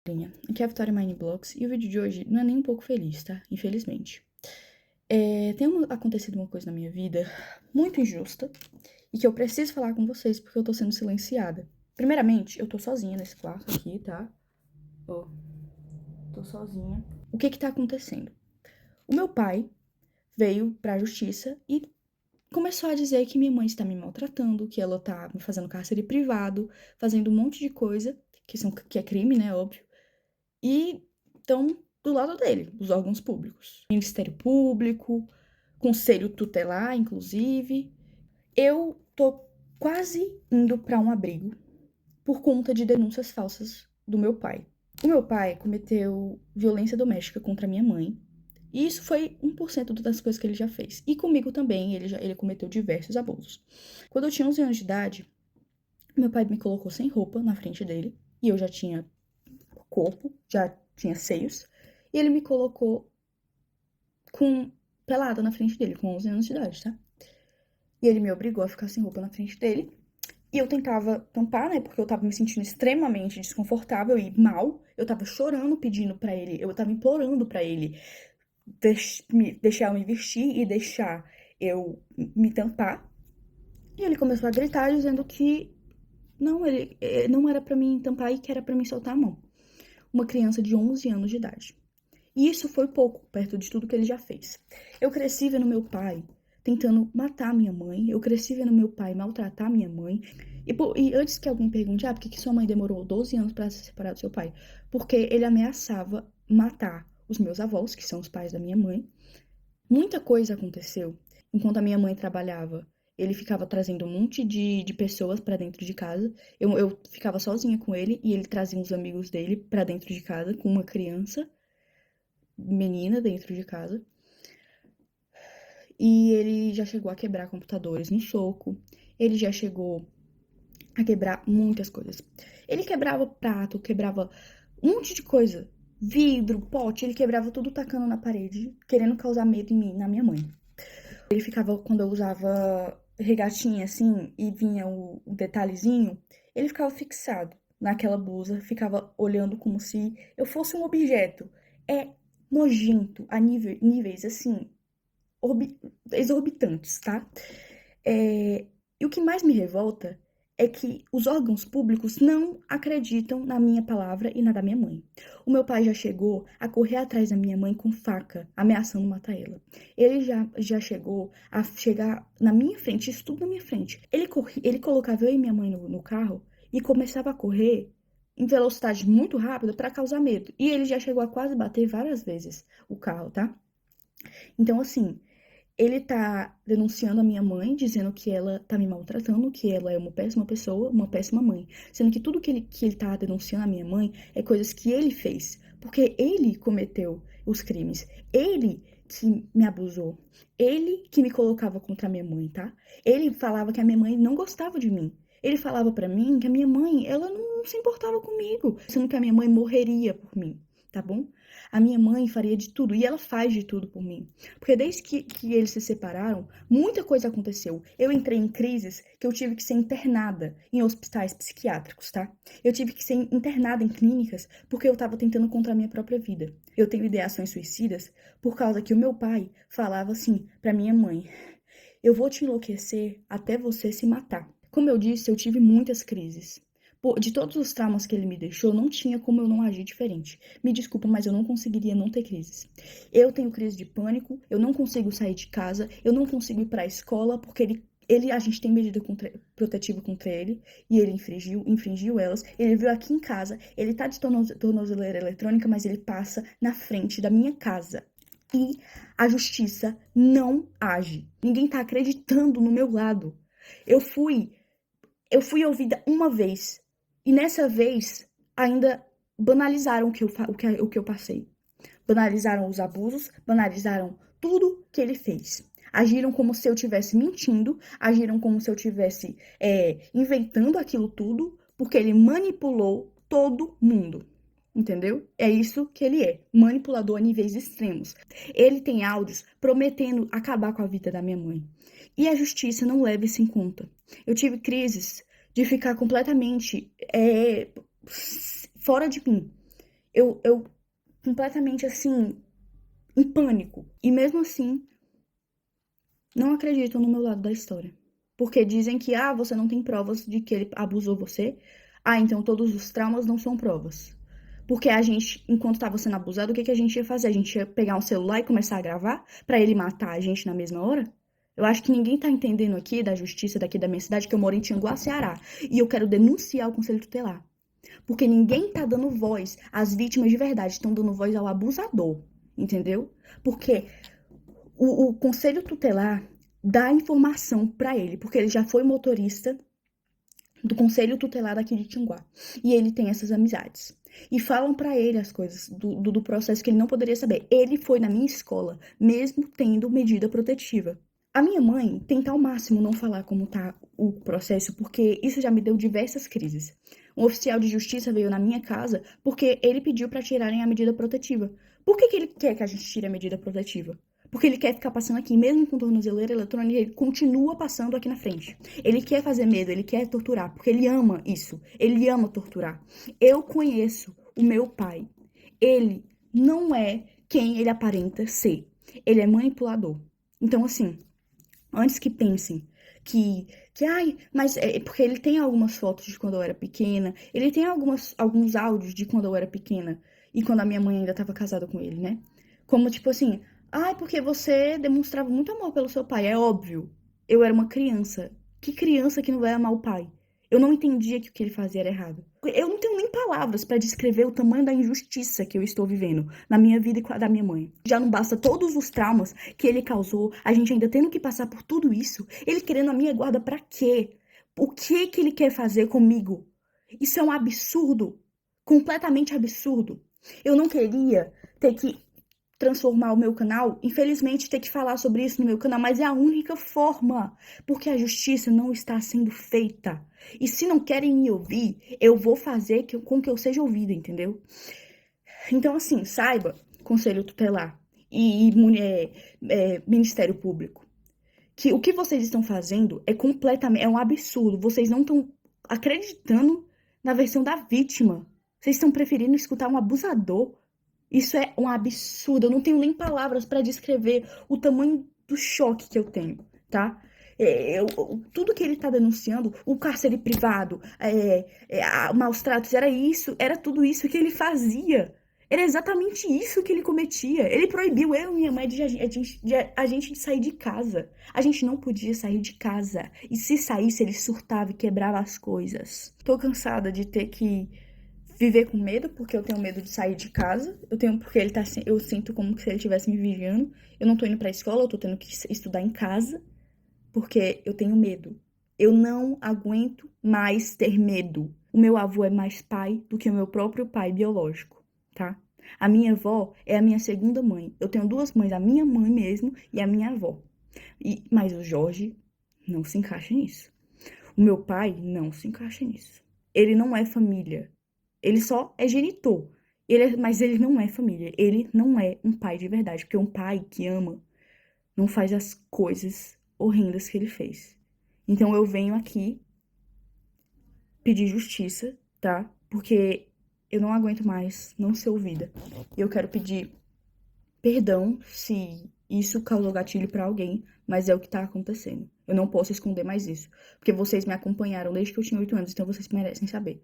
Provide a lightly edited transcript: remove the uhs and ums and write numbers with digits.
Aqui é a Vitória Mineblocks e o vídeo de hoje não é nem um pouco feliz, tá? Infelizmente. Acontecido uma coisa na minha vida muito injusta e que eu preciso falar com vocês porque eu tô sendo silenciada. Primeiramente, eu tô sozinha nesse quarto aqui, tá? Ó, tô sozinha. O que que tá acontecendo? O meu pai veio pra justiça e começou a dizer que minha mãe está me maltratando, que ela tá me fazendo cárcere privado, fazendo um monte de coisa, que é crime, né, óbvio. E estão do lado dele, os órgãos públicos. Ministério Público, Conselho Tutelar, inclusive. Eu tô quase indo para um abrigo por conta de denúncias falsas do meu pai. O meu pai cometeu violência doméstica contra minha mãe. E isso foi 1% das coisas que ele já fez. E comigo também, ele cometeu diversos abusos. Quando eu tinha 11 anos de idade, meu pai me colocou sem roupa na frente dele. E eu já tinha corpo, já tinha seios. E ele me colocou com pelada na frente dele, com 11 anos de idade, tá? E ele me obrigou a ficar sem roupa na frente dele. E eu tentava tampar, né? Porque eu tava me sentindo extremamente desconfortável e mal. Eu tava chorando, pedindo pra ele, eu tava implorando pra ele deixar eu me vestir e deixar eu me tampar. E ele começou a gritar, dizendo que ele não era pra mim tampar e que era pra mim soltar a mão. Uma criança de 11 anos de idade. E isso foi pouco, perto de tudo que ele já fez. Eu cresci vendo meu pai tentando matar minha mãe. Eu cresci vendo meu pai maltratar minha mãe. E antes que alguém pergunte, por que sua mãe demorou 12 anos para se separar do seu pai? Porque ele ameaçava matar os meus avós, que são os pais da minha mãe. Muita coisa aconteceu enquanto a minha mãe trabalhava. Ele ficava trazendo um monte de pessoas para dentro de casa. Eu ficava sozinha com ele e ele trazia uns amigos dele para dentro de casa com uma criança menina dentro de casa. E ele já chegou a quebrar computadores no soco. Ele já chegou a quebrar muitas coisas. Ele quebrava prato, quebrava um monte de coisa. Vidro, pote, ele quebrava tudo tacando na parede, querendo causar medo em mim, na minha mãe. Ele ficava, quando eu usava regatinha assim e vinha o detalhezinho, ele ficava fixado naquela blusa, ficava olhando como se eu fosse um objeto. É nojento a níveis assim exorbitantes, tá? E o que mais me revolta é que os órgãos públicos não acreditam na minha palavra e na da minha mãe. O meu pai já chegou a correr atrás da minha mãe com faca, ameaçando matar ela. Ele já chegou a chegar na minha frente, isso tudo na minha frente. Ele colocava eu e minha mãe no carro e começava a correr em velocidade muito rápida para causar medo. E ele já chegou a quase bater várias vezes o carro, tá? Então, assim, ele tá denunciando a minha mãe, dizendo que ela tá me maltratando, que ela é uma péssima pessoa, uma péssima mãe. Sendo que tudo que ele tá denunciando a minha mãe é coisas que ele fez. Porque ele cometeu os crimes. Ele que me abusou. Ele que me colocava contra a minha mãe, tá? Ele falava que a minha mãe não gostava de mim. Ele falava pra mim que a minha mãe, ela não se importava comigo. Sendo que a minha mãe morreria por mim, tá bom? A minha mãe faria de tudo, e ela faz de tudo por mim. Porque desde que eles se separaram, muita coisa aconteceu. Eu entrei em crises que eu tive que ser internada em hospitais psiquiátricos, tá? Eu tive que ser internada em clínicas porque eu tava tentando contra a minha própria vida. Eu tenho ideações suicidas por causa que o meu pai falava assim pra minha mãe: eu vou te enlouquecer até você se matar. Como eu disse, eu tive muitas crises. De todos os traumas que ele me deixou, não tinha como eu não agir diferente. Me desculpa, mas eu não conseguiria não ter crises. Eu tenho crise de pânico, eu não consigo sair de casa, eu não consigo ir para a escola, porque a gente tem medida protetiva contra ele, e ele infringiu elas. Ele veio aqui em casa, ele tá de tornozeleira eletrônica, mas ele passa na frente da minha casa. E a justiça não age. Ninguém tá acreditando no meu lado. Eu fui ouvida uma vez. E nessa vez, ainda banalizaram o que eu passei. Banalizaram os abusos, banalizaram tudo que ele fez. Agiram como se eu estivesse mentindo, agiram como se eu estivesse inventando aquilo tudo, porque ele manipulou todo mundo. Entendeu? É isso que ele é, manipulador a níveis extremos. Ele tem áudios prometendo acabar com a vida da minha mãe. E a justiça não leva isso em conta. Eu tive crises de ficar completamente fora de mim. Eu completamente assim, em pânico. E mesmo assim, não acreditam no meu lado da história. Porque dizem que, você não tem provas de que ele abusou você. Então todos os traumas não são provas. Porque a gente, enquanto estava sendo abusado, o que a gente ia fazer? A gente ia pegar um celular e começar a gravar pra ele matar a gente na mesma hora? Eu acho que ninguém tá entendendo aqui da justiça daqui da minha cidade, que eu moro em Tianguá, Ceará. E eu quero denunciar o Conselho Tutelar. Porque ninguém tá dando voz às vítimas de verdade, estão dando voz ao abusador. Entendeu? Porque o Conselho Tutelar dá informação pra ele, porque ele já foi motorista do Conselho Tutelar aqui de Tinguá. E ele tem essas amizades. E falam pra ele as coisas do processo que ele não poderia saber. Ele foi na minha escola, mesmo tendo medida protetiva. A minha mãe tenta ao máximo não falar como tá o processo, porque isso já me deu diversas crises. Um oficial de justiça veio na minha casa porque ele pediu pra tirarem a medida protetiva. Por que ele quer que a gente tire a medida protetiva? Porque ele quer ficar passando aqui, mesmo com tornozeleira eletrônica, ele continua passando aqui na frente. Ele quer fazer medo, ele quer torturar, porque ele ama isso. Ele ama torturar. Eu conheço o meu pai. Ele não é quem ele aparenta ser. Ele é manipulador. Então, assim, antes que pensem mas é porque ele tem algumas fotos de quando eu era pequena, ele tem alguns áudios de quando eu era pequena e quando a minha mãe ainda estava casada com ele, né? Como tipo assim, porque você demonstrava muito amor pelo seu pai, é óbvio. Eu era uma criança. Que criança que não vai amar o pai? Eu não entendia que o que ele fazia era errado. Eu não tenho nem palavras para descrever o tamanho da injustiça que eu estou vivendo na minha vida e com a da minha mãe. Já não basta todos os traumas que ele causou, a gente ainda tendo que passar por tudo isso, ele querendo a minha guarda para quê? O que que ele quer fazer comigo? Isso é um absurdo, completamente absurdo. Eu não queria ter que transformar o meu canal, infelizmente ter que falar sobre isso no meu canal, mas é a única forma, porque a justiça não está sendo feita. E se não querem me ouvir, eu vou fazer com que eu seja ouvida, entendeu? Então, assim, saiba, Conselho Tutelar e Ministério Público, que o que vocês estão fazendo é um absurdo. Vocês não estão acreditando na versão da vítima. Vocês estão preferindo escutar um abusador. Isso é um absurdo. Eu não tenho nem palavras para descrever o tamanho do choque que eu tenho, tá? Tudo que ele tá denunciando, o cárcere privado, maus tratos, era tudo isso que ele fazia. Era exatamente isso que ele cometia. Ele proibiu eu e minha mãe de a gente sair de casa. A gente não podia sair de casa. E se saísse, ele surtava e quebrava as coisas. Tô cansada de ter que viver com medo, porque eu tenho medo de sair de casa. Porque eu sinto como se ele estivesse me vigiando. Eu não tô indo pra escola, eu tô tendo que estudar em casa, porque eu tenho medo. Eu não aguento mais ter medo. O meu avô é mais pai do que o meu próprio pai biológico, tá? A minha avó é a minha segunda mãe. Eu tenho duas mães, a minha mãe mesmo e a minha avó. Mas o Jorge não se encaixa nisso. O meu pai não se encaixa nisso. Ele não é família. Ele só é genitor. Mas ele não é família. Ele não é um pai de verdade. Porque um pai que ama não faz as coisas horrendas que ele fez. Então eu venho aqui pedir justiça, tá? Porque eu não aguento mais não ser ouvida. E eu quero pedir perdão se isso causou gatilho pra alguém, mas é o que tá acontecendo. Eu não posso esconder mais isso. Porque vocês me acompanharam desde que eu tinha 8 anos, então vocês merecem saber.